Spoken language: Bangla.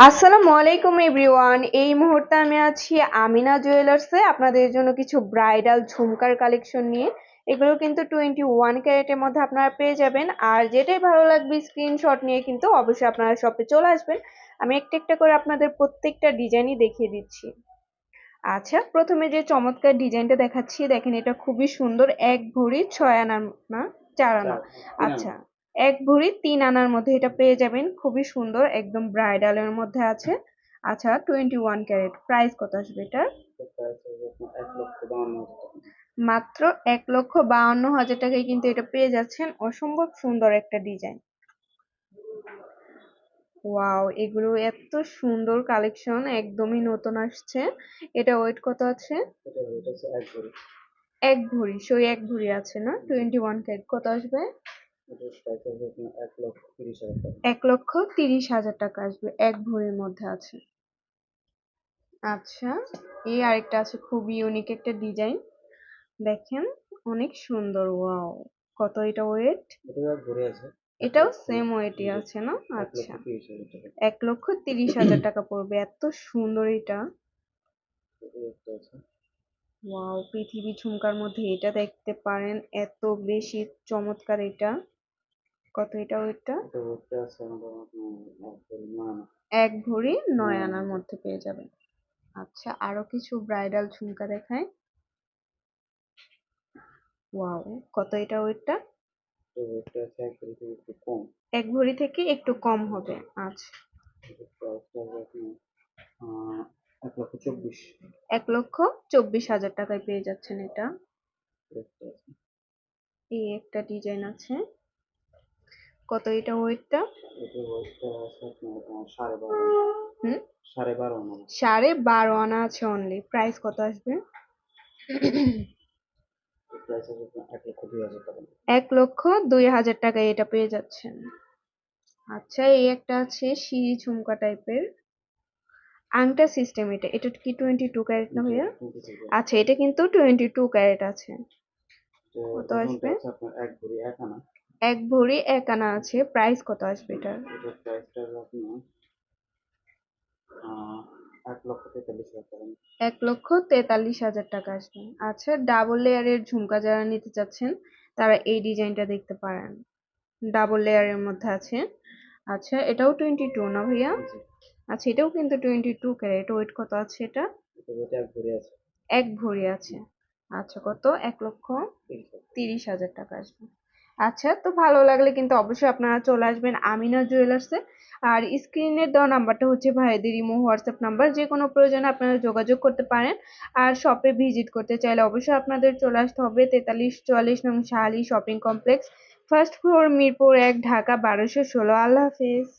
আসসালামু আলাইকুম এভরিওয়ান। এই মুহূর্তে আমি আছি আমিনা জুয়েলার্সে আপনাদের জন্য কিছু ব্রাইডাল ঝুমকার কালেকশন নিয়ে। এগুলো কিন্তু 21 ক্যারেটের মধ্যে আপনারা পেয়ে যাবেন। আর যেটাই ভালো লাগবে স্ক্রিনশট নিয়ে কিন্তু অবশ্যই আপনারা শপে চলে আসবেন। আমি একটা একটা করে আপনাদের প্রত্যেকটা ডিজাইনই দেখিয়ে দিচ্ছি। আচ্ছা, প্রথমে যে চমৎকার ডিজাইনটা দেখাচ্ছি দেখেন, এটা খুবই সুন্দর। এক ভরি 6 আনা, না 4 আনা। আচ্ছা, এক ভরি 3 আনার মধ্যে এটা পেয়ে যাবেন। খুবই সুন্দর, একদম ব্রাইডালের মধ্যে আছে। আচ্ছা, 21 ক্যারেট। প্রাইস কত আসবে এটার? মাত্র 1,52,000 টাকায় কিন্তু এটা পেয়ে যাচ্ছেন। অসম্ভব সুন্দর একটা ডিজাইন। ওয়াও, এগুলো এত সুন্দর কালেকশন, একদমই নতুন আসছে। এটা ওয়েট কত আছে? এক ভরি, সই এক ভরি আছে না? 21 ক্যারেট। কত আসবে? 1,30,000 টাকা আসবে, এক ভরির মধ্যে আছে। আচ্ছা, এই আরেকটা আছে, খুব ইউনিক একটা ডিজাইন। দেখেন, অনেক সুন্দর। ওয়াও, কত এটা ওয়েট? এটাও সেম ওয়েটই আছে না? আচ্ছা, 1,30,000 টাকা পড়বে। এত সুন্দর এটা। ওয়াও, পৃথিবী ঝুমকার মধ্যে এটা দেখতে পারেন, এত বেশি চমৎকার এটা। কত এটা ওয়েটটা? এক ভরি 9 আনার মধ্যে পেয়ে যাবেন। আচ্ছা, আরো কিছু ব্রাইডাল ঝুমকা দেখায়। ওয়াও, কত এটা ওয়েটটা? এক ভরি থেকে একটু কম হবে। আচ্ছা, 1,24,000 টাকায় পেয়ে যাচ্ছেন এটা। এই একটা ডিজাইন আছে। কত এটা ওয়েটটা? হুম, 12.5 আনা আছে অনলি। প্রাইস কত আসবে? 1,02,000 টাকায় এটা পেয়ে যাচ্ছেন। আচ্ছা, এই একটা আছে সিঁড়ি ঝুমকা টাইপের আংটা সিস্টেম। এটা এটা কি 22 ক্যারেট না ভাইয়া? আচ্ছা, এটা কিন্তু 22 ক্যারেট আছে। কত আসবে? এক ভরি 1 আনা আছে। প্রাইস কত আসবে এটার? 1,43,000 টাকা আসবে। আচ্ছা, ডাবল লেয়ারের ঝুমকা যারা নিতে চাচ্ছেন তারা এই ডিজাইনটা দেখতে পারেন। ডাবল লেয়ারের মধ্যে আছে। আচ্ছা, এটাও 22 না ভাইয়া? আচ্ছা, এটাও কিন্তু 22 ক্যারেট। ওয়েট কত আছে এটা? এক ভরি আছে। আচ্ছা, কত? 1,30,000 টাকা আসবে। আচ্ছা, তো ভালো লাগলে কিন্তু অবশ্যই আপনারা চলে আসবেন আমিনা জুয়েলার্সে। আর স্ক্রিনের দেওয়া নাম্বারটা হচ্ছে ভাইদের ইমো হোয়াটসঅ্যাপ নাম্বার। যে কোনো প্রয়োজনে আপনারা যোগাযোগ করতে পারেন। আর শপে ভিজিট করতে চাইলে অবশ্যই আপনাদের চলে আসতে হবে 4344 নং Shah Ali shopping complex, first floor, Mirpur 1, Dhaka 1216। আল্লাহ হাফেজ।